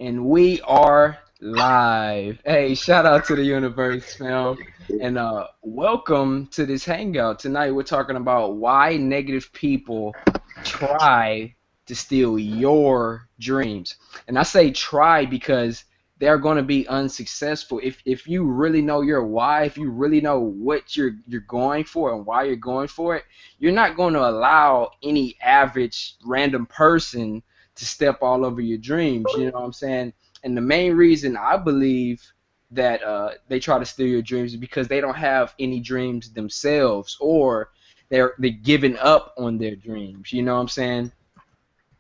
And we are live. Hey, shout out to the universe, fam. And welcome to this hangout. Tonight we're talking about why negative people try to steal your dreams. And I say try because they're going to be unsuccessful. If you really know your why, if you really know what you're going for and why you're going for it, you're not going to allow any average random person to step all over your dreams. You know what I'm saying? And the main reason I believe that they try to steal your dreams is because they don't have any dreams themselves, or they're giving up on their dreams. You know what I'm saying?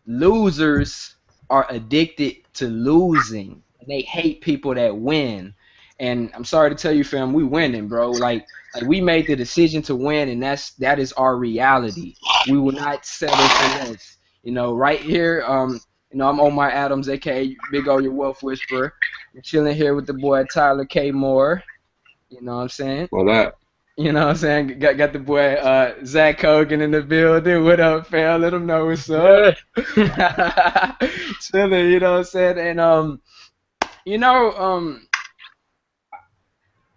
Losers are addicted to losing, and they hate people that win. And I'm sorry to tell you, fam, we winning, bro. Like we made the decision to win, and that is our reality. We will not settle for less. Right here, I'm Omar Adams, aka Big O, your Wealth Whisperer. I'm chilling here with the boy Tyler K. Moore. You know what I'm saying? Well, that You know what I'm saying? Got the boy Zach Hogan in the building. What up, fam? Let him know what's up. Good. Chilling, you know what I'm saying? And you know,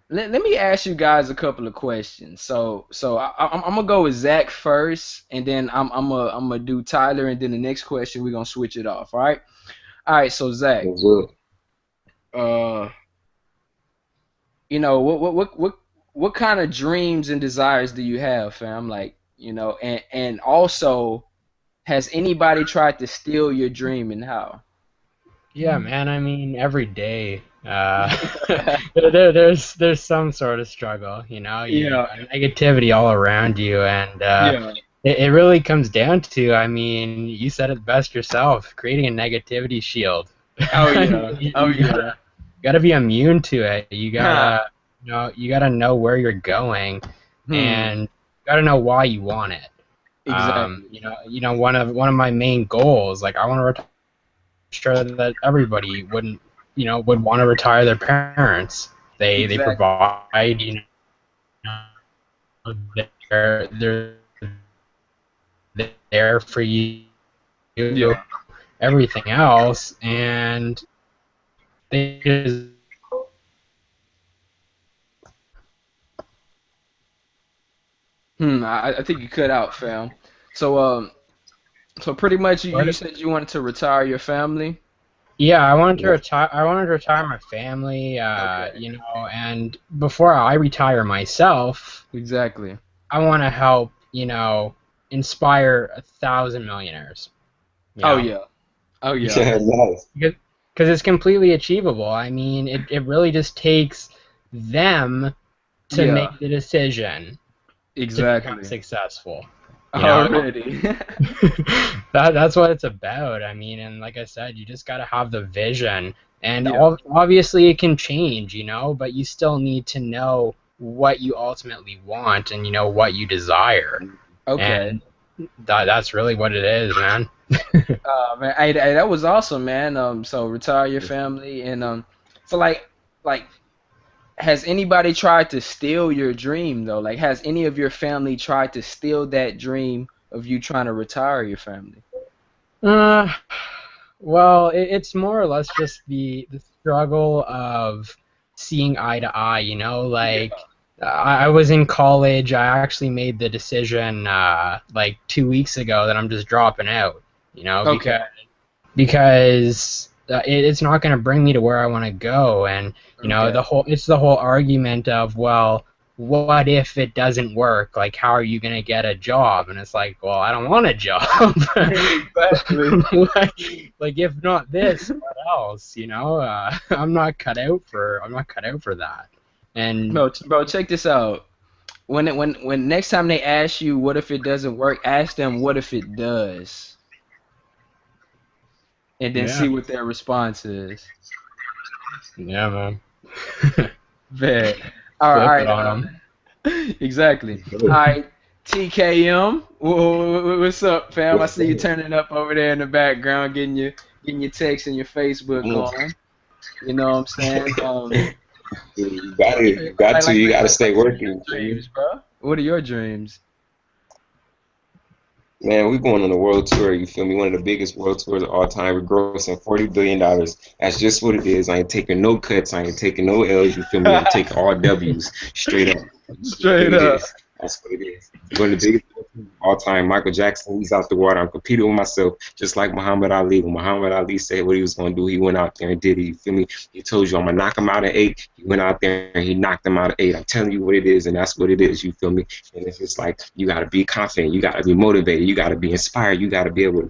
let me ask you guys a couple of questions. So I'm gonna go with Zach first, and then I'm gonna do Tyler, and then the next question we're gonna switch it off. All right. So Zach, was good. uh, what kind of dreams and desires do you have, fam? Like, and also, has anybody tried to steal your dream, and how? Yeah, man. I mean, every day, there's some sort of struggle. You Yeah, got negativity all around you, and yeah. it really comes down to, I mean, you said it best yourself, creating a negativity shield. Oh yeah. you, Oh you yeah. gotta be immune to it. You Huh. gotta, you gotta know where you're going, Hmm. and you gotta know why you want it. Exactly. One of my main goals, like I want to sure that everybody would want to retire their parents. They Exactly. provide, they're there for you, Yeah. everything else, and they just I think you cut out, fam. So pretty much you said you wanted to retire your family. yeah, I wanted to Yeah. retire. I wanted to retire my family, Okay. and before I retire myself, Exactly. I want to help, inspire 1,000 millionaires. You Oh know, yeah. Oh yeah. Yeah, nice. because it's completely achievable. I mean, it really just takes them to Yeah. make the decision to become Exactly. successful. You know, Already. that's what it's about. I mean, and like I said, you just got to have the vision, and Yeah. obviously it can change, but you still need to know what you ultimately want and what you desire, Okay. and that's really what it is, man. Man, hey, that was awesome, man. So retire your family, and so like, has anybody tried to steal your dream though? Like, has any of your family tried to steal that dream of you trying to retire your family? Uh, well, it's more or less just the struggle of seeing eye to eye, Yeah. like I was in college. I actually made the decision like 2 weeks ago that I'm just dropping out, Okay. because it's not going to bring me to where I want to go. And Okay. it's the whole argument of, well, what if it doesn't work? Like, how are you going to get a job? And it's like, well, I don't want a job. Exactly. like if not this, what else? I'm not cut out for that. And Bro, check this out. When next time they ask you what if it doesn't work, ask them what if it does, and then yeah, see what their response is. yeah, man. Bet. All Flip it right. on them. Exactly. All right. TKM, what's up, fam? I What's see you good? turning up over there in the background, getting your text and your Facebook Mm. going. You know what I'm saying? You got it. You got to. You got to stay What are your working. dreams, bro? What are your dreams? Man, we going on a world tour, you feel me? One of the biggest world tours of all time. We're grossing $40 billion. That's just what it is. I ain't taking no cuts. I ain't taking no L's, you feel me? I'm taking all W's straight up. That's what Straight it up. is. That's what it is. One of the biggest of all time. Michael Jackson, he's out the water. I'm competing with myself, just like Muhammad Ali. When Muhammad Ali said what he was going to do, he went out there and did it. You feel me? He told you I'm going to knock him out at 8. He went out there and he knocked him out at 8. I'm telling you what it is, and that's what it is. You feel me? And it's just like you got to be confident. You got to be motivated. You got to be inspired. You got to be able to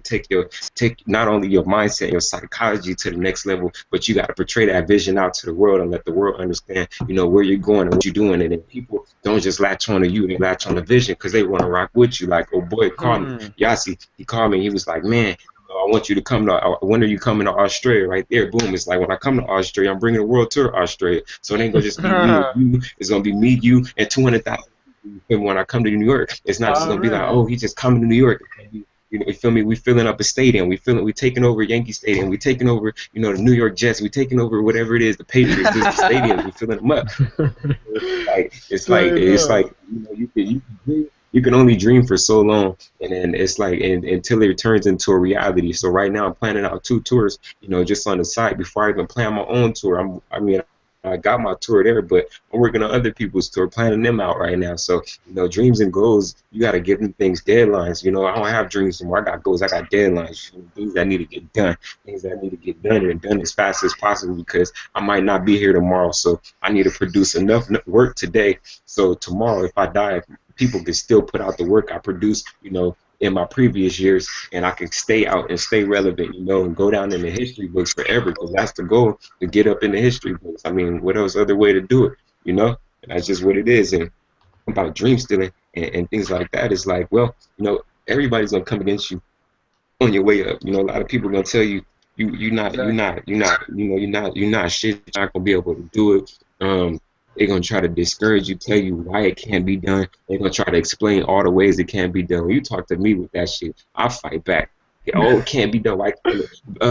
take not only your mindset, your psychology to the next level, but you got to portray that vision out to the world and let the world understand, where you're going and what you're doing. And then people don't just latch on to you, they latch on the vision because they want to rock with you. Like, oh boy, called me. Yasi, he called me. He was like, man, I want you to come to, when are you coming to Australia? Right there, boom. It's like when I come to Australia, I'm bringing a world tour to Australia. So it ain't going to just be me and you. It's going to be me, you, and 200,000. And when I come to New York, it's not just going to be like, oh, he just coming to New York. You feel me? We filling up a stadium. We taking over Yankee Stadium. We taking over, the New York Jets. We taking over whatever it is, the Patriots, the stadiums. We filling them up. It's like you can only dream for so long, and then it's like until it turns into a reality. So right now I'm planning out 2 tours, just on the side before I even plan my own tour. I got my tour there, but I'm working on other people's tour, planning them out right now. So, dreams and goals, you got to give them things deadlines. I don't have dreams anymore. I got goals. I got deadlines. Things that need to get done. Things that need to get done and done as fast as possible because I might not be here tomorrow. So I need to produce enough work today. So tomorrow, if I die, people can still put out the work I produced, in my previous years, and I can stay out and stay relevant, and go down in the history books forever, because that's the goal, to get up in the history books. I mean, what else other way to do it, And that's just what it is. And about dream stealing and things like that, is like, well, everybody's gonna come against you on your way up. A lot of people are gonna tell you, you're not shit, you're not gonna be able to do it. They're going to try to discourage you, tell you why it can't be done. They're going to try to explain all the ways it can't be done. When you talk to me with that shit, I'll fight back. Oh, it can't be done. Why?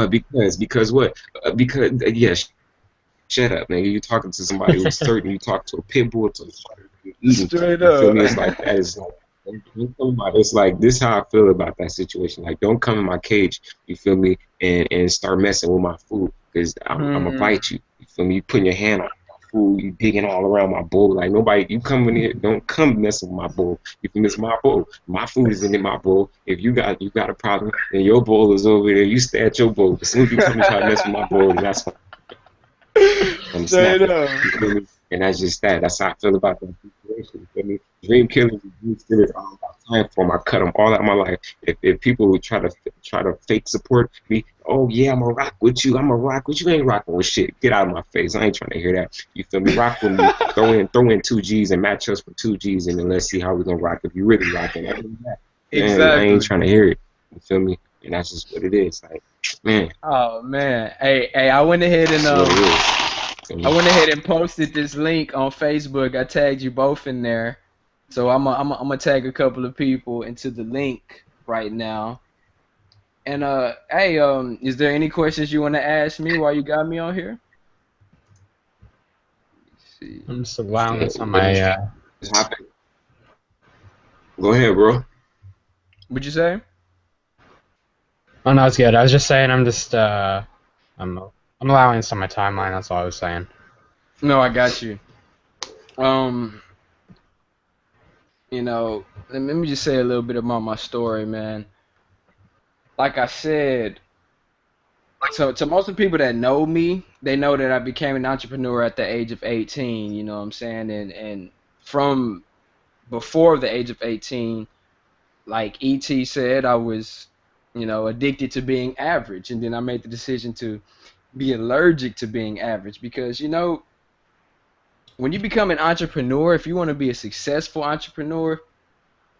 Because what? Yes. Shut up, man. You're talking to somebody who's certain. You talk to a pit bull, to a fighter, Straight you feel up. me? It's like that. It's like this. How I feel about that situation. Like, don't come in my cage. You feel me? And start messing with my food, because I'm gonna bite you. You feel me? You putting your hand on food, you digging all around my bowl. Like, nobody, you come in here, don't come messing with my bowl. You can miss my bowl. My food is in my bowl. If you got a problem, then your bowl is over there. You stay at your bowl. As soon as you come and try to mess with my bowl, then that's fine. I'm Straight snapping. up. You feel me? And that's just that. That's how I feel about that situation. You feel me? Dream killers and dream stealers, I don't got time for them. I cut them all out of my life. If people would try to fake support me, oh yeah, I'm gonna rock with you. I'm gonna rock with you. You ain't rocking with shit. Get out of my face. I ain't trying to hear that. You feel me? Rock with me. Throw in 2 G's and match us for 2 G's, and then let's see how we gonna rock. If you really rocking, other than that, man, I ain't Exactly. trying to hear it. You feel me? And that's just what it is. Like, man, Oh man. Hey, I went ahead and that's what it is. I went ahead and posted this link on Facebook. I tagged you both in there. So I'm gonna tag a couple of people into the link right now. And hey, is there any questions you want to ask me while you got me on here? Let's see. I'm just allowing this on Let me my. just hop in. Go ahead, bro. What'd you say? Oh no, it's good. I was just saying I'm allowing this on my timeline. That's all I was saying. No, I got you. Um, let me just say a little bit about my story, man. Like I said, so to most of the people that know me, they know that I became an entrepreneur at the age of 18, you know what I'm saying? And from before the age of 18, like E.T. said, I was, addicted to being average. And then I made the decision to be allergic to being average because, when you become an entrepreneur, if you want to be a successful entrepreneur,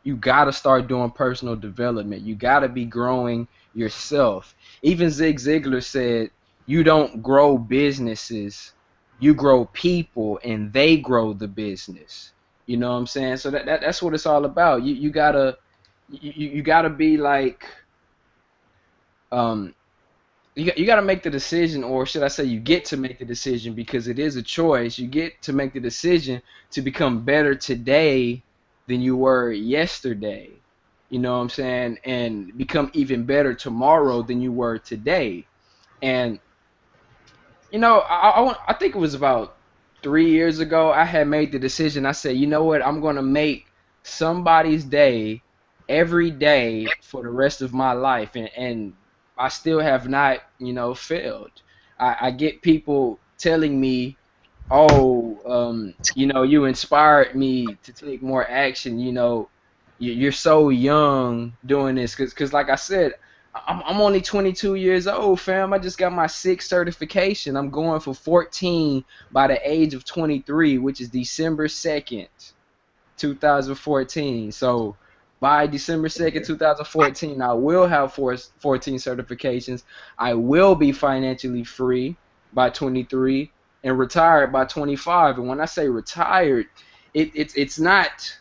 you got to start doing personal development. You got to be growing yourself. Even Zig Ziglar said, you don't grow businesses, you grow people and they grow the business. You know what I'm saying? So that's what it's all about. You gotta be like, um, you got to make the decision, or should I say you get to make the decision, because it is a choice. You get to make the decision to become better today than you were yesterday. you know what I'm saying, and become even better tomorrow than you were today. And I think it was about 3 years ago, I had made the decision. I said, you know what, I'm gonna make somebody's day every day for the rest of my life, and I still have not, failed. I get people telling me, oh, you inspired me to take more action. You're so young doing this, cause like I said, I'm only 22 years old, fam. I just got my 6th certification. I'm going for 14 by the age of 23, which is December 2nd, 2014. So by December 2nd, 2014, I will have 14 certifications. I will be financially free by 23 and retired by 25. And when I say retired, it's not.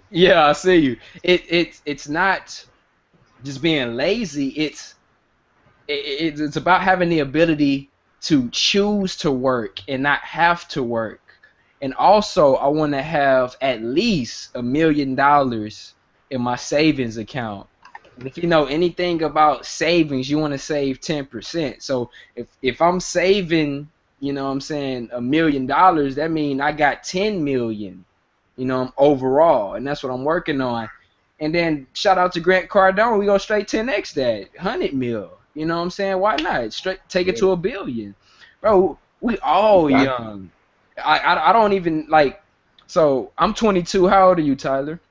Yeah, I see you. It's not just being lazy. It's about having the ability to choose to work and not have to work. And also, I want to have at least $1 million in my savings account. And if you know anything about savings, you want to save 10%. So if I'm saving, I'm saying $1 million, that means I got 10 million, overall, and that's what I'm working on. And then shout out to Grant Cardone, we go straight 10x that 100 mil. You know what I'm saying? Why not straight take it to $1 billion, bro? We all young. I don't even like. So I'm 22. How old are you, Tyler?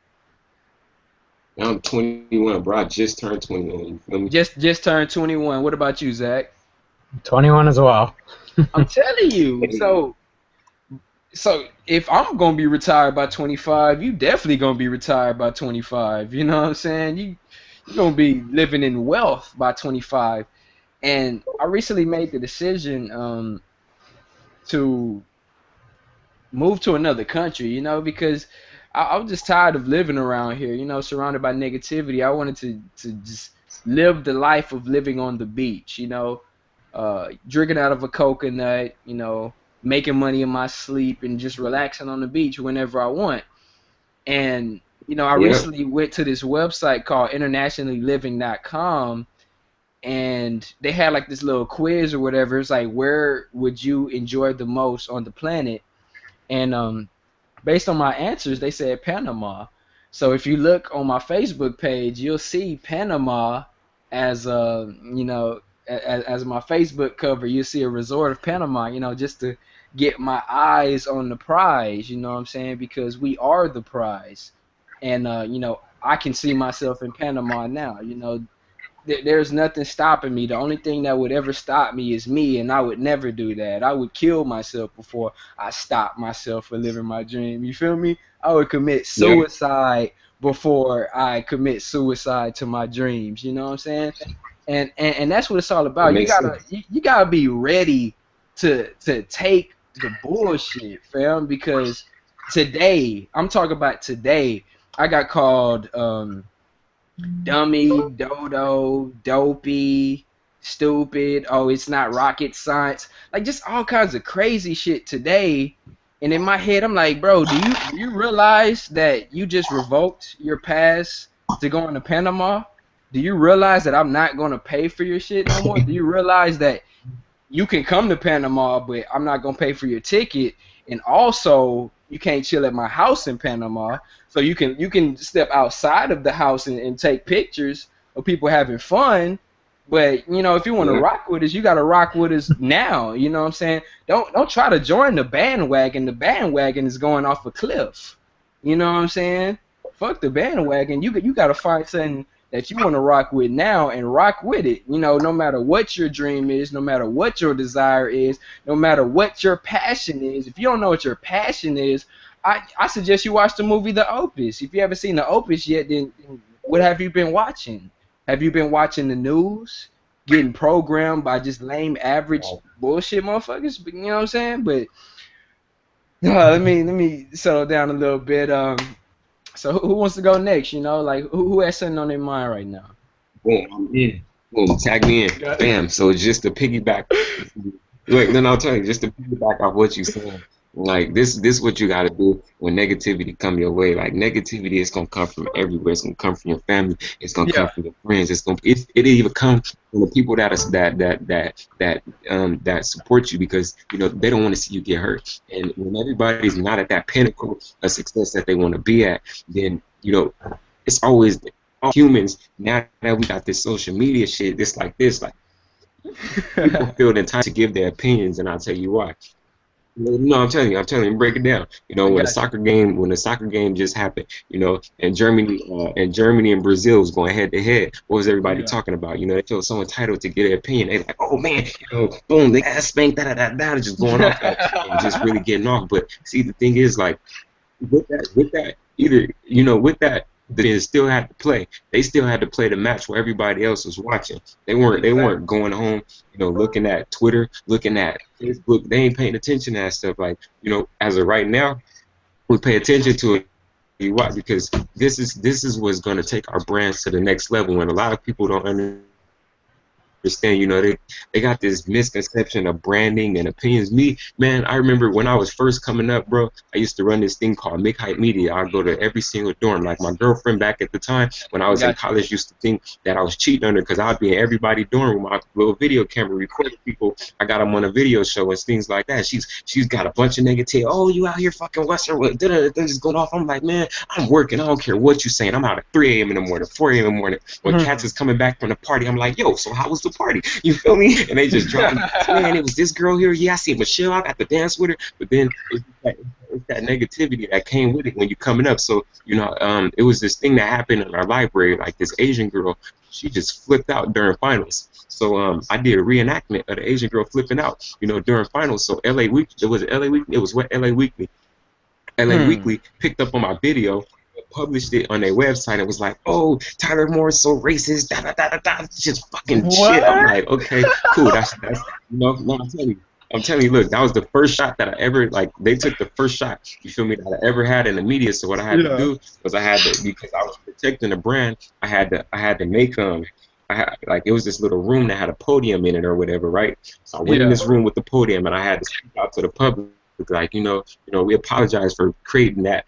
I'm 21, bro. I just turned 21. You feel me? Just turned 21. What about you, Zach? 21 as well. I'm telling you. So if I'm gonna be retired by 25, you definitely gonna be retired by 25. You know what I'm saying? You're gonna be living in wealth by 25. And I recently made the decision to move to another country, because I was just tired of living around here, surrounded by negativity. I wanted to just live the life of living on the beach, drinking out of a coconut, making money in my sleep and just relaxing on the beach whenever I want. And, I recently went to this website called internationallyliving.com, and they had like this little quiz or whatever. It's like, where would you enjoy the most on the planet? And based on my answers, they said Panama. So if you look on my Facebook page, you'll see Panama as as my Facebook cover. You'll see a resort of Panama, just to get my eyes on the prize, you know what I'm saying? Because we are the prize. And I can see myself in Panama now. There's nothing stopping me. The only thing that would ever stop me is me, and I would never do that. I would kill myself before I stop myself from living my dream. You feel me? I would commit suicide before I commit suicide to my dreams. You know what I'm saying? And that's what it's all about. You gotta be ready to take the bullshit, fam. Because today, I'm talking about today, I got called dummy, dodo, dopey, stupid. Oh, it's not rocket science. Like just all kinds of crazy shit today. And in my head, I'm like, bro, do you realize that you just revoked your pass to go into Panama? Do you realize that I'm not gonna pay for your shit no more? Do you realize that you can come to Panama, but I'm not gonna pay for your ticket? And also, you can't chill at my house in Panama. So you can step outside of the house and take pictures of people having fun. But if you want to rock with us, you gotta rock with us now. You know what I'm saying? Don't try to join the bandwagon. The bandwagon is going off a cliff. You know what I'm saying? Fuck the bandwagon. You gotta find something that you want to rock with now and rock with it. No matter what your dream is, no matter what your desire is, no matter what your passion is. If you don't know what your passion is, I suggest you watch the movie The Opus. If you haven't seen The Opus yet, then what have you been watching? Have you been watching the news? Getting programmed by just lame, average bullshit motherfuckers? You know what I'm saying? But let me settle down a little bit. So who wants to go next? Like who has something on their mind right now? Boom, I'm in. Boom, tag me in. Bam. So just to piggyback. Wait, no, I'll tell you. Just to piggyback off what you said. Like this what you gotta do when negativity come your way. Like negativity is gonna come from everywhere. It's gonna come from your family. It's gonna come Yeah. from your friends. It even come from the people that support you because they don't want to see you get hurt. And when everybody's not at that pinnacle of success that they want to be at, then it's always all humans. Now that we got this social media shit, like people feel entitled to give their opinions, and I'll tell you why. No, I'm telling you, break it down. I When got you. when the soccer game just happened, and Germany and Brazil was going head to head. What was everybody Yeah. talking about? They feel so entitled to get their opinion. They like, oh man, boom, they got spanked, just going off and just really getting off. But see, the thing is, like, with that, they still had to play. They still had to play the match where everybody else was watching. They weren't going home, looking at Twitter, looking at Facebook. They ain't paying attention to that stuff. Like, as of right now, we pay attention to it. Why? Because this is what's going to take our brands to the next level, and a lot of people don't understand. They got this misconception of branding and opinions. Me, man, I remember when I was first coming up, bro, I used to run this thing called Make Hype Media. I'd go to every single dorm. Like, my girlfriend back at the time when I was in Got you. college used to think that I was cheating on her because I'd be in everybody's dorm with my little video camera recording people. I got them on a video show and things like that. She's got a bunch of negativity. Oh, you out here fucking Western with they're just going off. I'm like, man, I'm working. I don't care what you're saying. I'm out at 3 a.m. in the morning, 4 a.m. in the morning. When cats is coming back from the party, I'm like, yo, so how was the party? You feel me? And they just drop me, man, it was this girl here. Yeah, I see Michelle. I got to dance with her. But then it's that negativity that came with it when you're coming up. So, it was this thing that happened in our library, like this Asian girl, she just flipped out during finals. So I did a reenactment of the Asian girl flipping out, during finals. So LA Weekly, it was LA Weekly, it was what LA Weekly. LA Weekly picked up on my video, published it on their website, and was like, "Oh, Tyler Moore is so racist, da da da da da," just fucking shit. I'm What? like, okay, cool. That's no, I'm telling you, look, that was the first shot that I ever like. They took the first shot, you feel me, that I ever had in the media. So what I had to do was because I was protecting the brand, I had to make like, it was this little room that had a podium in it or whatever, right? So I went in Yeah. this room with the podium, and I had to speak out to the public, like, we apologize for creating that,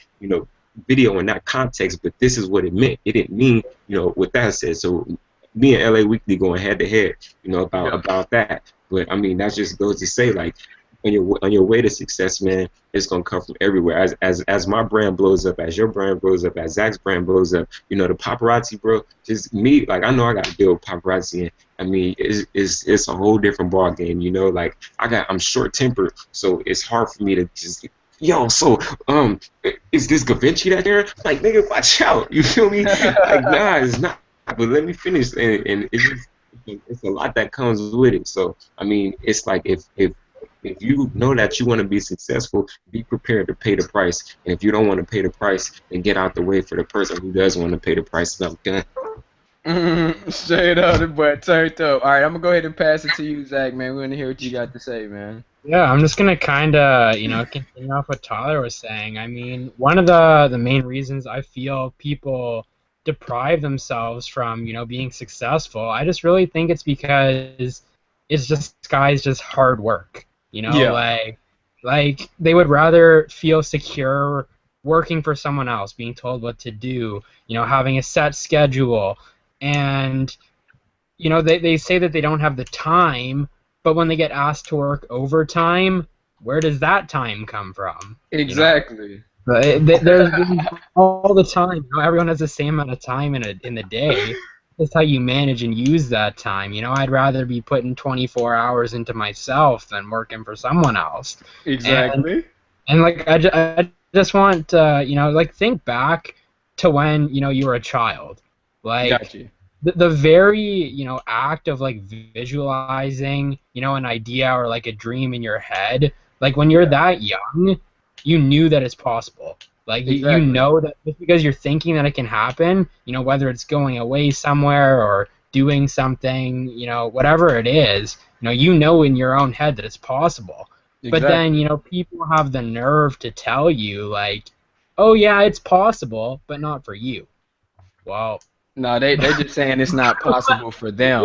video in that context, but this is what it meant. It didn't mean, what that said. So me and LA Weekly going head to head, about that. But I mean, that just goes to say, like, on your way to success, man, it's gonna come from everywhere. As my brand blows up, as your brand blows up, as Zach's brand blows up, the paparazzi, bro. Just me, like, I know I got to deal with paparazzi, and I mean, it's a whole different ball game, Like, I'm short tempered, so it's hard for me to just. Yo, so is this Gavinci that there? Like, nigga, watch out. You feel me? Like, nah, it's not. But let me finish, and it's a lot that comes with it. So I mean, it's like, if you know that you want to be successful, be prepared to pay the price. And if you don't want to pay the price, then get out the way for the person who does want to pay the price. And I'm done. Straight up, the boy turned up. All right, I'm gonna go ahead and pass it to you, Zach, man. We want to hear what you got to say, man. Yeah, I'm just gonna kind of, continue off what Tyler was saying. I mean, one of the main reasons I feel people deprive themselves from, being successful, I just really think it's because it's just guys just hard work. Yeah. Like they would rather feel secure working for someone else, being told what to do, having a set schedule, and they say that they don't have the time, but when they get asked to work overtime, where does that time come from? Exactly. There's all the time. Everyone has the same amount of time in the day. That's how you manage and use that time. I'd rather be putting 24 hours into myself than working for someone else. Exactly. And like, I just want, like, think back to when, you were a child. Like, Got you. the very, act of, like, visualizing, an idea or, like, a dream in your head, like, when you're that young, you knew that it's possible. Like, Exactly. you know that just because you're thinking that it can happen, whether it's going away somewhere or doing something, whatever it is, you know in your own head that it's possible. But then, people have the nerve to tell you, like, oh, yeah, it's possible, but not for you. Well, No, they're just saying it's not possible for them.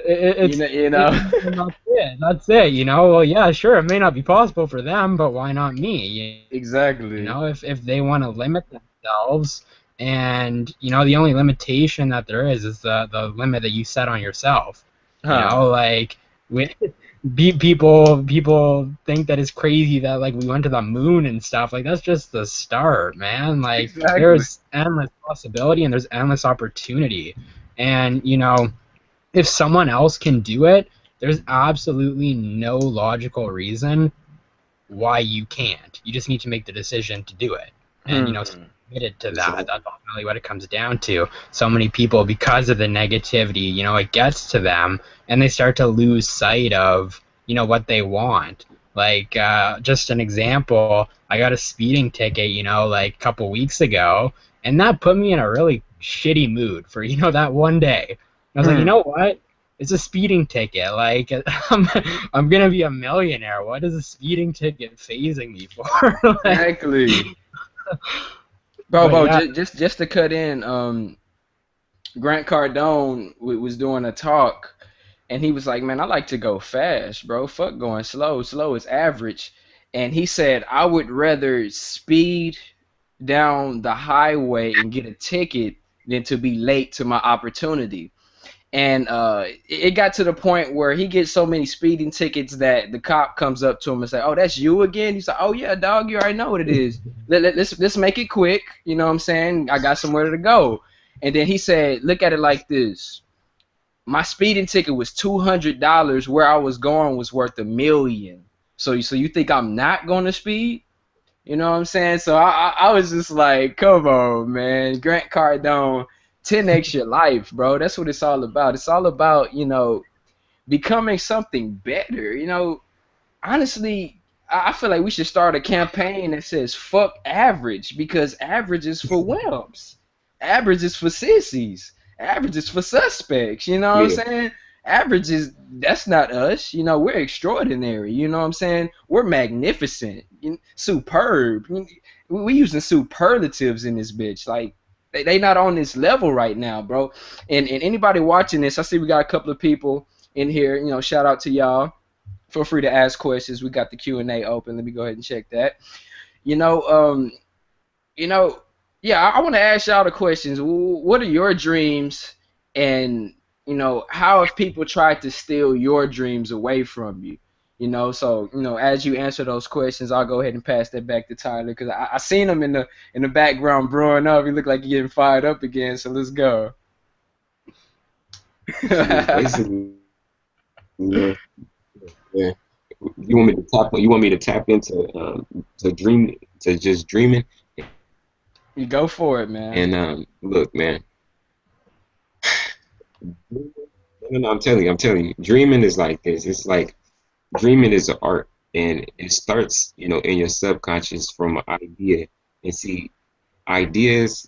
It's You know. that's it. That's it. You know. Well, yeah, sure. It may not be possible for them, but why not me? You Exactly. know, if they want to limit themselves, and you know, the only limitation that there is the limit that you set on yourself. You Huh. know, like with people think that it's crazy that like we went to the moon and stuff. Like that's just the start, man. Like Exactly. there's endless possibility and there's endless opportunity. And you know, if someone else can do it, there's absolutely no logical reason why you can't. You just need to make the decision to do it. And you know, Hmm. committed to that. Exactly. That's ultimately what it comes down to. So many people, because of the negativity, you know, it gets to them, and they start to lose sight of, you know, what they want. Like, just an example, I got a speeding ticket, you know, like a couple weeks ago, and that put me in a really shitty mood for, you know, that one day. And I was like, you Hmm. know what? It's a speeding ticket. Like, I'm gonna be a millionaire. What is a speeding ticket phasing me for? Like, Exactly. but Bro, yeah, just to cut in, Grant Cardone was doing a talk, and he was like, "Man, I like to go fast, bro. Fuck going slow. Slow is average." And he said, "I would rather speed down the highway and get a ticket than to be late to my opportunity." And it got to the point where he gets so many speeding tickets that the cop comes up to him and say, "Oh, that's you again?" He's like, "Oh yeah, dog, you already know what it is. Let's make it quick. You know what I'm saying? I got somewhere to go." And then he said, "Look at it like this: my speeding ticket was $200. Where I was going was worth $1 million. So you think I'm not going to speed?" You know what I'm saying? So I was just like, come on, man. Grant Cardone, 10x your life, bro. That's what it's all about. It's all about, becoming something better. Honestly, I feel like we should start a campaign that says fuck average, because average is for wimps. Average is for sissies. Average is for suspects. You know what I'm Yeah. saying? Average is, that's not us. We're extraordinary. You know what I'm saying? We're magnificent. Superb. We using superlatives in this bitch. Like they not on this level right now, bro. And anybody watching this, I see we got a couple of people in here. Shout out to y'all. Feel free to ask questions. We got the Q&A open. Let me go ahead and check that. You know, um, you know, yeah, I want to ask y'all the questions. What are your dreams, and how have people tried to steal your dreams away from you? So as you answer those questions, I'll go ahead and pass that back to Tyler, because I seen him in the background brewing up. He looked like he getting fired up again. So let's go. Shoot, basically, yeah, yeah. You want me to tap into to dream to just dreaming You go for it, man. and look, man. No, no, I'm telling you, dreaming is like this. It's like dreaming is an art, and it starts, in your subconscious from an idea. And see, ideas,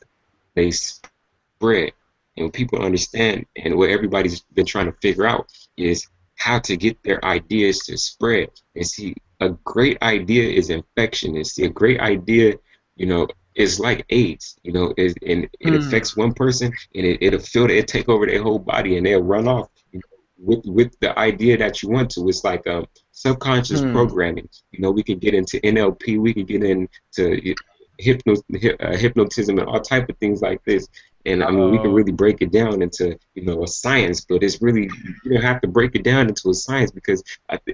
they spread, and what people understand, and what everybody's been trying to figure out is how to get their ideas to spread. And see, a great idea is infectious. See, a great idea, you know, is like AIDS. And it Hmm. affects one person, and it'll feel it take over their whole body, and they'll run off. With the idea that you want to. It's like subconscious Hmm. programming. We can get into NLP, we can get into hypnotism and all type of things like this. And I mean, we can Uh-oh. really break it down into a science, but it's really, you don't have to break it down into a science, because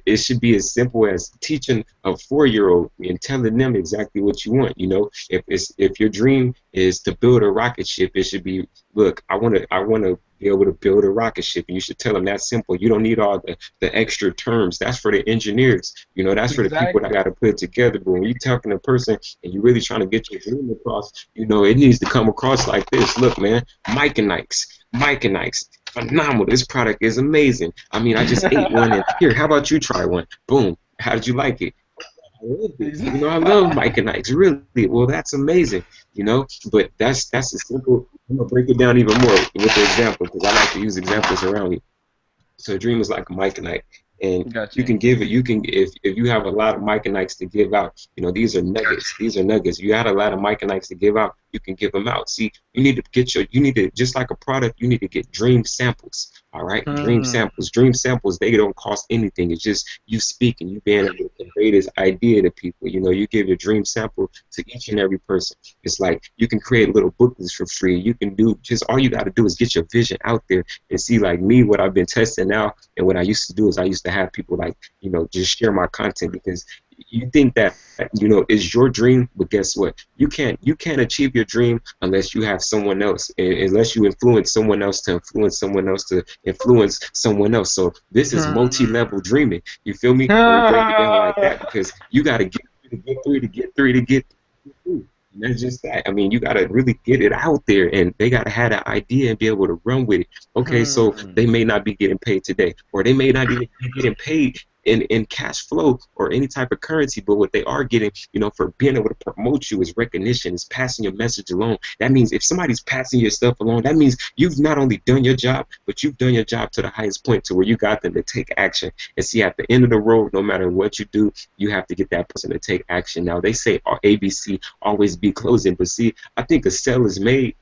it should be as simple as teaching a 4-year-old and telling them exactly what you want. If your dream is to build a rocket ship, it should be, look, I want to be able to build a rocket ship, and you should tell them that's simple. You don't need all the extra terms. That's for the engineers. That's for the people that Exactly. got to put it together. But when you're talking to a person and you're really trying to get your dream across, it needs to come across like this. Look, man, Mike and Ike's, phenomenal. This product is amazing. I mean, I just ate one, and here, how about you try one? Boom. How did you like it? I loved it. I love Mike and Ike's. Really? Well, that's amazing. But that's a simple. I'm gonna break it down even more with the example, because I like to use examples around me. So a dream is like a Mike and Ike, and Got you you. can give it. You can, if you have a lot of Mike and Ikes to give out. These are nuggets. These are nuggets. You had a lot of Mike and Ikes to give out. You can give them out. See, you need to just like a product. You need to get dream samples. All right, dream Hmm. samples. Dream samples, they don't cost anything. It's just you speaking, you being able to convey this idea to people. You know, you give a dream sample to each and every person. It's like you can create little booklets for free. You can do just all you got to do is get your vision out there and see. Like me, what I've been testing now, and what I used to do is I used to have people like just share my content because you think that is your dream, but guess what? You can't achieve your dream unless you have someone else, unless you influence someone else to influence someone else to influence someone else. So this is Hmm. multi-level dreaming. You feel me? When we break it down like that, because you got to get three to get three to get three. And that's just that. I mean, you got to really get it out there, and they got to have that idea and be able to run with it. Okay, so Hmm. they may not be getting paid today, or they may not even be getting paid in cash flow or any type of currency, but what they are getting, for being able to promote you is recognition, is passing your message along. That means if somebody's passing your stuff along, that means you've not only done your job, but you've done your job to the highest point to where you got them to take action. And see, at the end of the road, no matter what you do, you have to get that person to take action. Now, they say ABC, always be closing, but see, I think a sale is made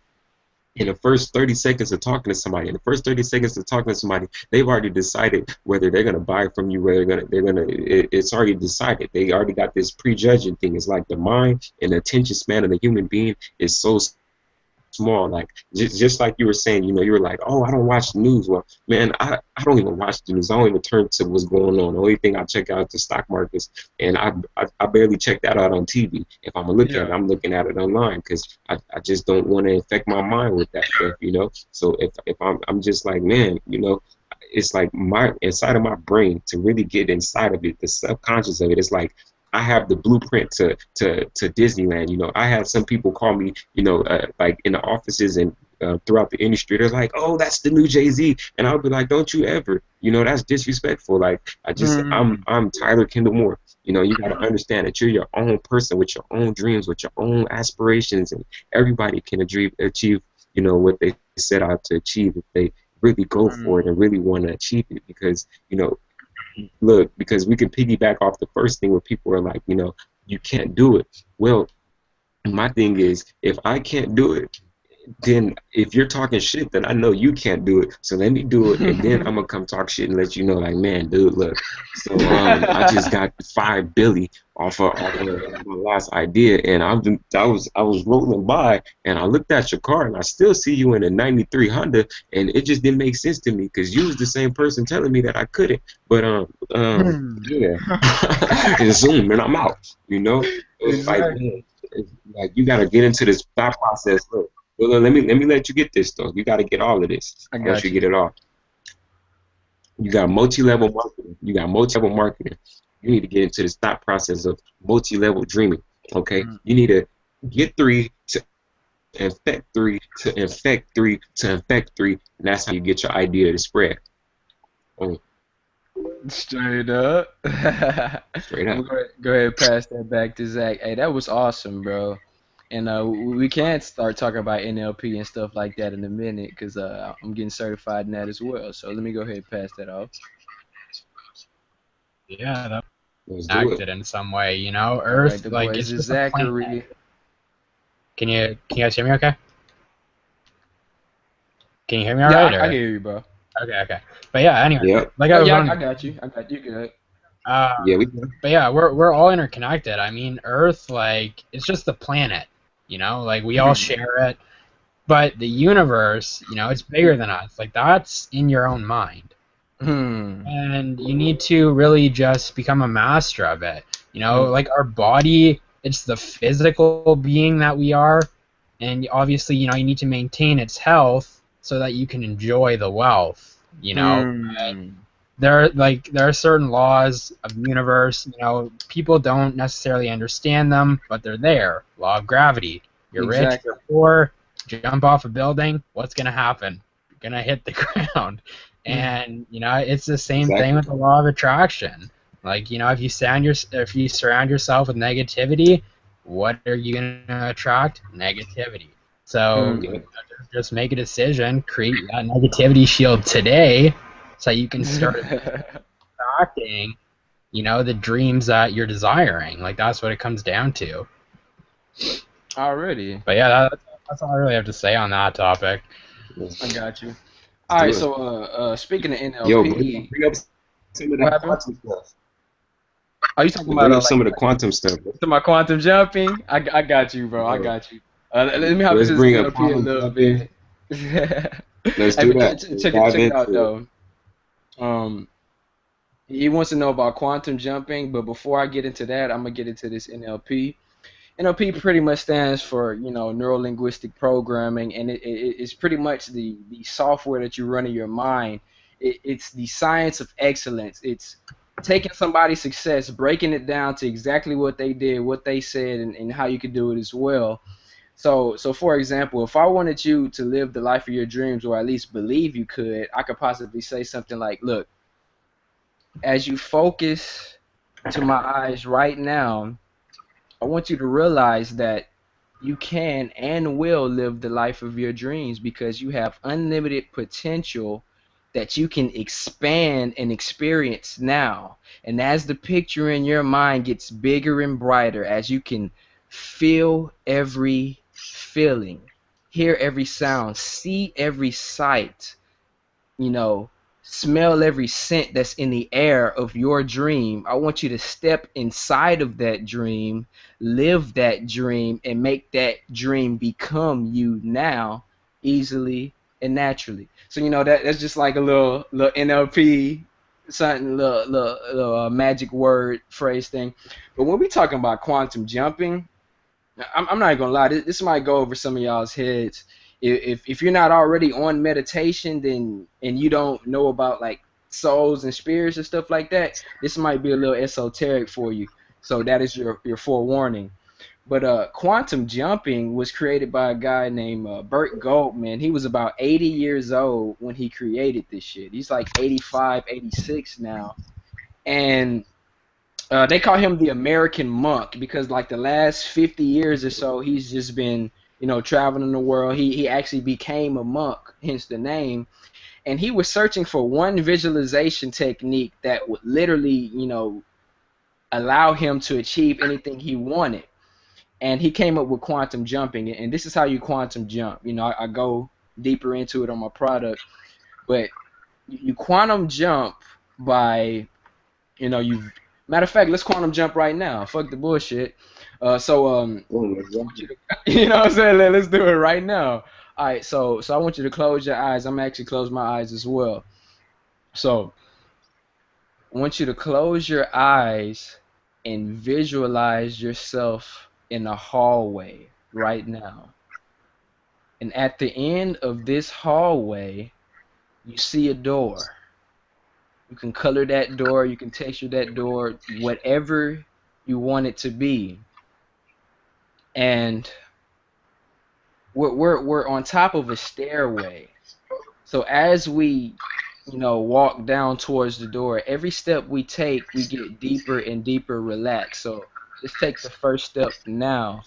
in the first 30 seconds of talking to somebody. In the first 30 seconds of talking to somebody, they've already decided whether they're gonna buy from you, whether it's already decided. They already got this prejudging thing. It's like the mind and the attention span of the human being is so small. Like just like you were saying, you were like, oh, I don't watch the news. Well, man, I don't even watch the news. I don't even turn to what's going on. The only thing I check out is the stock markets, and I barely check that out on TV. If I'm gonna look at it, Yeah. I'm looking at it online because I just don't want to infect my mind with that stuff. So if I'm just like, man, it's like my inside of my brain to really get inside of it, the subconscious of it. It's like I have the blueprint to Disneyland. I have some people call me, like in the offices and throughout the industry. They're like, "Oh, that's the new Jay-Z," and I'll be like, "Don't you ever? That's disrespectful." Like Hmm. I'm Tyler Kendall Moore. You got to understand that you're your own person with your own dreams, with your own aspirations, and everybody can achieve, what they set out to achieve if they really go for it Hmm. and really want to achieve it. Because look, because we can piggyback off the first thing where people are like, you can't do it. Well, my thing is, if I can't do it, then if you're talking shit, then I know you can't do it. So let me do it, and then I'm gonna come talk shit and let you know, like, man, dude, look. So I just got 5 billion off of my last idea, and I was rolling by, and I looked at your car, and I still see you in a '93 Honda, and it just didn't make sense to me because you was the same person telling me that I couldn't. But Hmm. yeah, and zoom, and I'm out. It's like, Exactly. man, it's like you gotta get into this thought process. Look. Well, let me let you get this though. You got to get all of this. I I want you got to you. get it all. You got multi-level marketing. You got multi-level marketing. You need to get into this thought process of multi-level dreaming. Okay, Hmm. you need to get three to infect three to infect three to infect three, and that's how you get your idea to spread. Oh, Straight up. straight I'm up. gonna go ahead and pass that back to Zach. Hey, that was awesome, bro. And we can start talking about NLP and stuff like that in a minute, because I'm getting certified in that as well. So let me go ahead and pass that off. Yeah, that's Let's do it. connected in some way. All right, Earth, the like, boys it's is just a planet. Zachary. Can you guys hear me? Okay. Can you hear me all Yeah, right? I Or hear you, bro. okay. But yeah, anyway, Yep. like Oh I was yeah, on. I got you. I got you. Good. Uh, Yeah. but yeah, we're all interconnected. I mean, Earth, like, it's just a planet. Like, we all Hmm. share it. But the universe, it's bigger than us. Like, that's in your own mind. Hmm. And you need to really just become a master of it. Hmm. Like, our body, it's the physical being that we are. And obviously, you need to maintain its health so that you can enjoy the wealth. Hmm. There are certain laws of the universe. People don't necessarily understand them, but they're there. Law of gravity. You're rich, Exactly. you're poor, jump off a building, what's gonna happen? You're gonna hit the ground. And it's the same thing Exactly. with the law of attraction. Like, if you surround yourself with negativity, what are you gonna attract? Negativity. So Hmm. Yep. just make a decision, create that negativity shield today, so you can start attracting, the dreams that you're desiring. Like, that's what it comes down to. Already. But yeah, that's all I really have to say on that topic. I got you. All Do right, it. so speaking of Yo, NLP, bring up some of what that happened? quantum stuff. Are you talking about Bring up like some of the quantum stuff, bro. to my quantum jumping? I got you, bro. I Yeah. got you. Let me hop Let's into this bring up NLP a quantum little jumping. bit. Hey, Let's do but that. Let's dive check it out into it. though. Um, he wants to know about quantum jumping, but before I get into that, I'm gonna get into this NLP. NLP pretty much stands for, neuro linguistic programming, and it's pretty much the software that you run in your mind. It's the science of excellence. It's taking somebody's success, breaking it down to exactly what they did, what they said, and how you could do it as well. So for example, if I wanted you to live the life of your dreams, or at least believe you could, I could possibly say something like, look, as you focus to my eyes right now, I want you to realize that you can and will live the life of your dreams because you have unlimited potential that you can expand and experience now. And as the picture in your mind gets bigger and brighter, as you can feel every feeling, hear every sound, see every sight, you know, smell every scent that's in the air of your dream. I want you to step inside of that dream, live that dream, and make that dream become you now, easily and naturally. So that's just like a little NLP, something little magic word phrase thing. But when we talking about quantum jumping, I'm not gonna lie. This might go over some of y'all's heads. If you're not already on meditation, then and you don't know about like souls and spirits and stuff like that, this might be a little esoteric for you. So that is your forewarning. But quantum jumping was created by a guy named Burt Goldman. He was about 80 years old when he created this shit. He's like 85, 86 now, and they call him the American monk because like the last 50 years or so, he's just been, traveling the world. He actually became a monk, hence the name. And he was searching for one visualization technique that would literally, allow him to achieve anything he wanted. And he came up with quantum jumping. And this is how you quantum jump. I go deeper into it on my product, but you quantum jump by, you matter of fact, let's quantum jump right now. Fuck the bullshit. Boom, let's I jump want you in. to, what I'm saying? Let's do it right now. All right, so I want you to close your eyes. I'm actually close my eyes as well. So I want you to close your eyes and visualize yourself in a hallway right now. And at the end of this hallway, you see a door. You can color that door, you can texture that door, whatever you want it to be. And we're on top of a stairway. So as we, walk down towards the door, every step we take, we get deeper and deeper relaxed. So let's take the first step now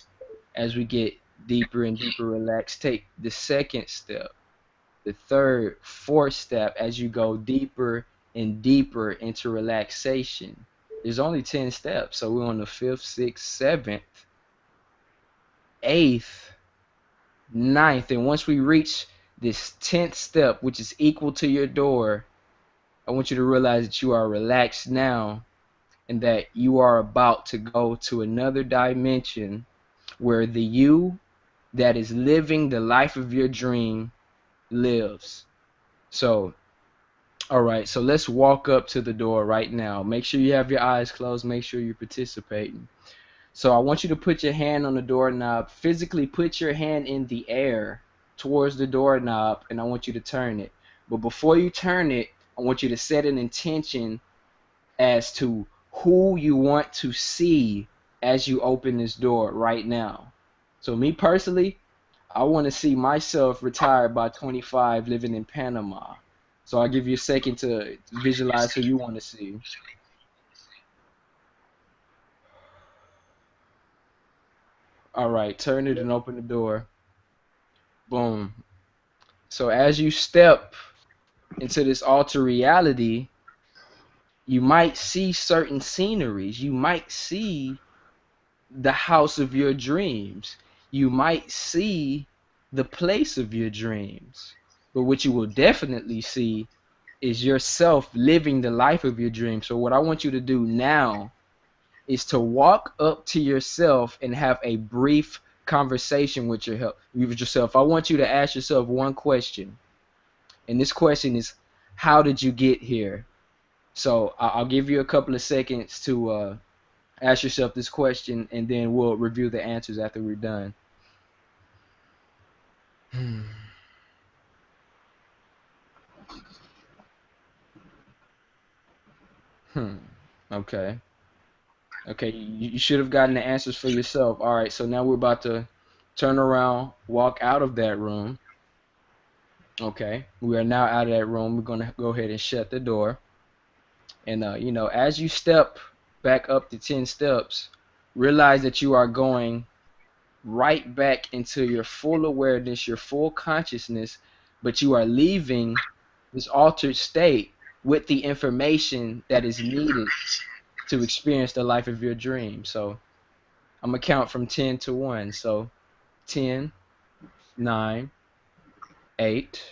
as we get deeper and deeper relaxed. Take the second step, the third, fourth step as you go deeper and deeper into relaxation. There's only 10 steps, so we're on the fifth, sixth, seventh, eighth, ninth, and once we reach this 10th step, which is equal to your door, I want you to realize that you are relaxed now and that you are about to go to another dimension where the you that is living the life of your dream lives. So, all right, so let's walk up to the door right now. Make sure you have your eyes closed. Make sure you're participating. So I want you to put your hand on the doorknob. Physically put your hand in the air towards the doorknob, and I want you to turn it. But before you turn it, I want you to set an intention as to who you want to see as you open this door right now. So me personally, I want to see myself retired by 25 living in Panama. So I'll give you a second to visualize who you want to see. All right, turn it and open the door. Boom. So as you step into this alter reality, you might see certain sceneries. You might see the house of your dreams. You might see the place of your dreams. but what you will definitely see is yourself living the life of your dream. So what I want you to do now is to walk up to yourself and have a brief conversation with yourself. I want you to ask yourself one question, and this question is, how did you get here? So I'll give you a couple of seconds to ask yourself this question, and then we'll review the answers after we're done. Okay. Okay, you should have gotten the answers for yourself. All right, so now we're about to turn around, walk out of that room. Okay, we are now out of that room. We're going to go ahead and shut the door. And, as you step back up the 10 steps, realize that you are going right back into your full awareness, your full consciousness, but you are leaving this altered state with the information that is needed to experience the life of your dream. So I'm going to count from 10 to 1. So 10, 9, 8,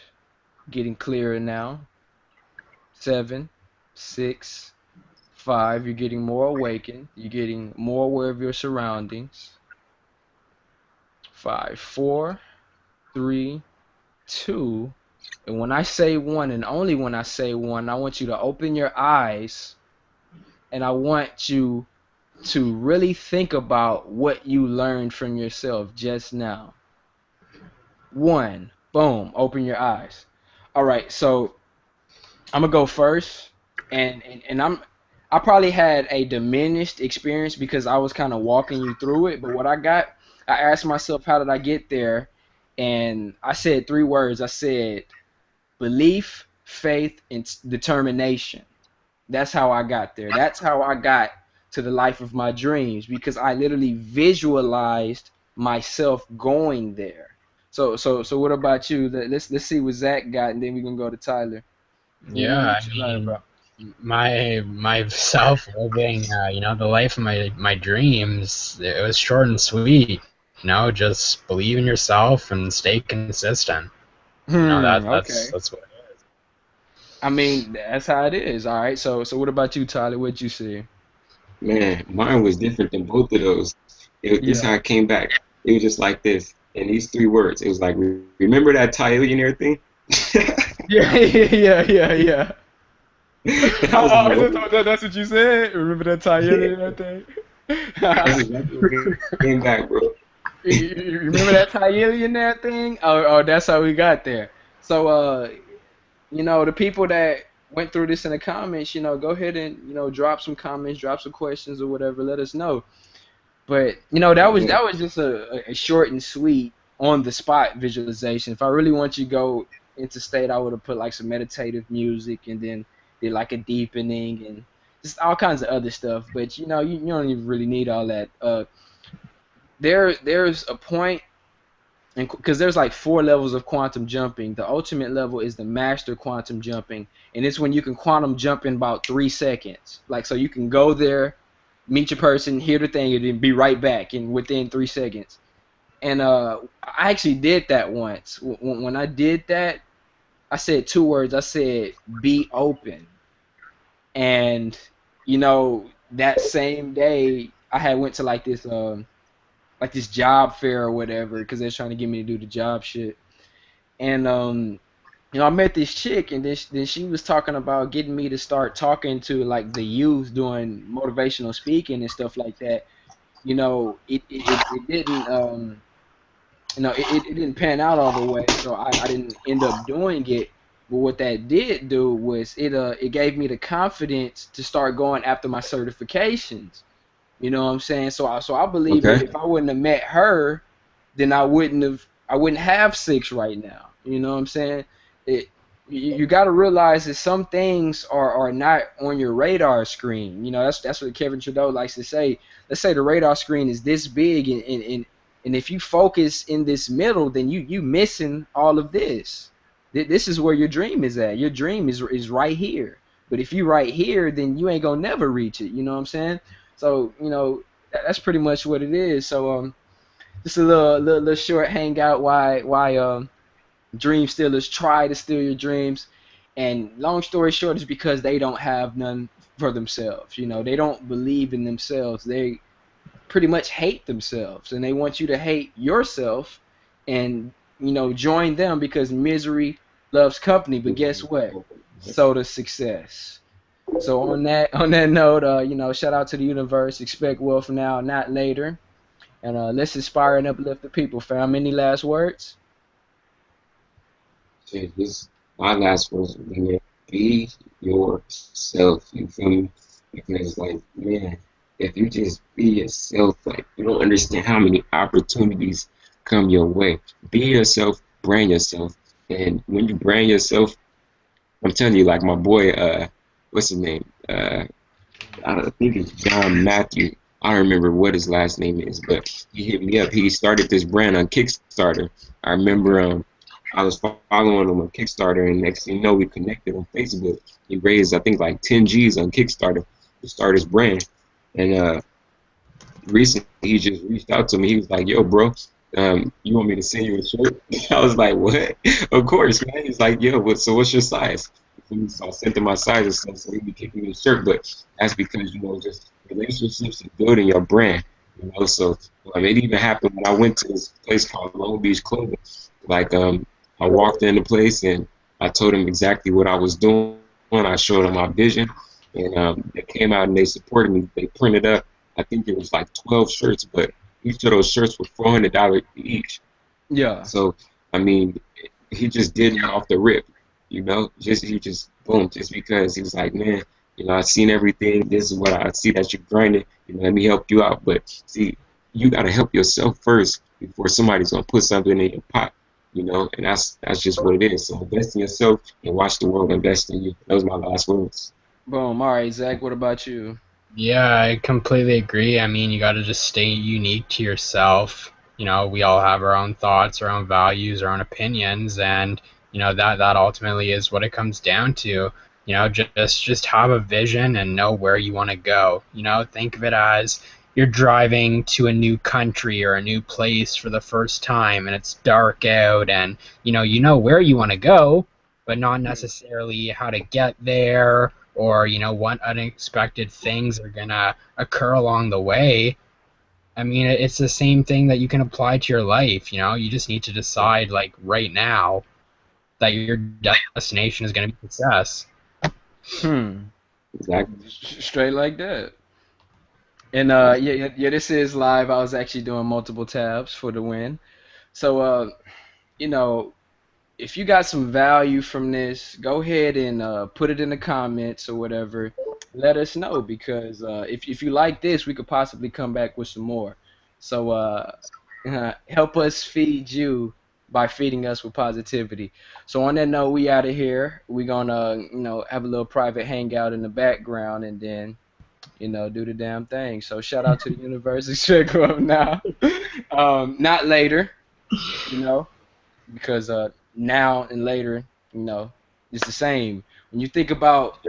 getting clearer now. 7, 6, 5, you're getting more awakened. You're getting more aware of your surroundings. 5, 4, 3, 2, and when I say 1, and only when I say 1, I want you to open your eyes, and I want you to really think about what you learned from yourself just now. 1, boom, open your eyes. All right, so I'm gonna go first, and I probably had a diminished experience because I was kind of walking you through it, but what I asked myself, how did I get there? And I said 3 words. I said belief, faith, and determination. That's how I got there. That's how I got to the life of my dreams, because I literally visualized myself going there. So what about you? Let's see what Zach got, and then we can go to Tyler. Yeah, I mean, myself living, the life of my dreams. It was short and sweet. Just believe in yourself and stay consistent. That's what it is. I mean, that's how it is. All right. So what about you, Tyler? What'd you see? Man, mine was different than both of those. This how I came back. It was just like this. And these 3 words. It was like, remember that Tyillionaire thing? Yeah. That's what you said? Remember that Tyillionaire thing? That's exactly what came back, bro. You remember that Tyillionaire thing? Oh, that's how we got there. So, the people that went through this in the comments, go ahead and, drop some comments, drop some questions or whatever. Let us know. But, that was just a short and sweet, on-the-spot visualization. If I really want you to go into state, I would have put, like, some meditative music and then did, like, a deepening and just all kinds of other stuff. But, you don't even really need all that. There's a point, because there's like 4 levels of quantum jumping. The ultimate level is the master quantum jumping, and it's when you can quantum jump in about 3 seconds. Like, so you can go there, meet your person, hear the thing, and then be right back within 3 seconds. And I actually did that once. When I did that, I said 2 words. I said, be open. And, that same day, I had went to like this job fair or whatever, because they're trying to get me to do the job shit. And I met this chick, and then she was talking about getting me to start talking to like the youth, doing motivational speaking and stuff like that. It didn't it didn't pan out all the way, so I didn't end up doing it. But what that did do was it gave me the confidence to start going after my certifications. You know what I'm saying? So I believe that if I wouldn't have met her, then I wouldn't have 6 right now. You know what I'm saying? You got to realize that some things are not on your radar screen. That's what Kevin Trudeau likes to say. Let's say the radar screen is this big, and if you focus in this middle, then you missing all of this. This is where your dream is at. Your dream is right here. But if you right here, then you ain't gonna never reach it. You know what I'm saying? So that's pretty much what it is. So just a little short hangout. Why Dream stealers try to steal your dreams, and long story short is because they don't have none for themselves. You know, they don't believe in themselves. They pretty much hate themselves, and they want you to hate yourself and, join them, because misery loves company. But guess what? So does success. So on that note, shout out to the universe. Expect wealth now, not later. And let's inspire and uplift the people, fam. Any last words? Shit, this my last words would be, man, be yourself. You feel me? Because like, man, if you just be yourself, like you don't understand how many opportunities come your way. Be yourself, brand yourself, and when you brand yourself, I'm telling you, like my boy, what's his name? I think it's John Matthew. I don't remember what his last name is, but he hit me up. He started this brand on Kickstarter. I remember I was following him on Kickstarter, and next thing you know, we connected on Facebook. He raised, I think, like 10 G's on Kickstarter to start his brand. And recently, he just reached out to me. He was like, "Yo, bro, you want me to send you a shirt?" I was like, "What?" Of course, man. He's like, "Yo, so what's your size?" So I sent him my size and stuff, so he be kicking me a shirt. But that's because, just relationships and building your brand. So it even happened when I went to this place called Long Beach Clothing. Like, I walked in the place and I told them exactly what I was doing. I showed them my vision, and they came out and they supported me. They printed up, I think it was like 12 shirts, but each of those shirts were $400 each. Yeah. So, I mean, he just did it off the rip, he just boom, just because he was like, man, I've seen everything. This is what I see that you're grinding. Let me help you out. But see, you got to help yourself first before somebody's gonna put something in your pot. And that's just what it is. So invest in yourself and watch the world invest in you. Those are my last words. Boom. All right, Zach. What about you? Yeah, I completely agree. I mean, you got to just stay unique to yourself. We all have our own thoughts, our own values, our own opinions, and that ultimately is what it comes down to. Just have a vision and know where you want to go. Think of it as you're driving to a new country or a new place for the first time, and it's dark out, and you know where you want to go, but not necessarily how to get there, or what unexpected things are gonna occur along the way. I mean, it's the same thing that you can apply to your life. You just need to decide, like, right now, that your destination is going to be success. Hmm. Exactly. Straight like that. And yeah, this is live. I was actually doing multiple tabs for the win. So you know, if you got some value from this, go ahead and put it in the comments or whatever. Let us know, because if you like this, we could possibly come back with some more. So help us feed you by feeding us with positivity. So on that note, we out of here. We're gonna have a little private hangout in the background, and then do the damn thing. So shout out to the universe. Check up now. Not later, you know because now and later, it's the same. When you think about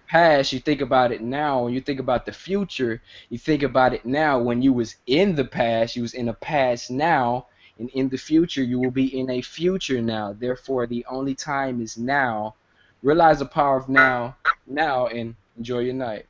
past, you think about it now. When you think about the future, you think about it now. When you was in the past, you was in a past now, and in the future, you will be in a future now. Therefore, the only time is now. Realize the power of now, and enjoy your night.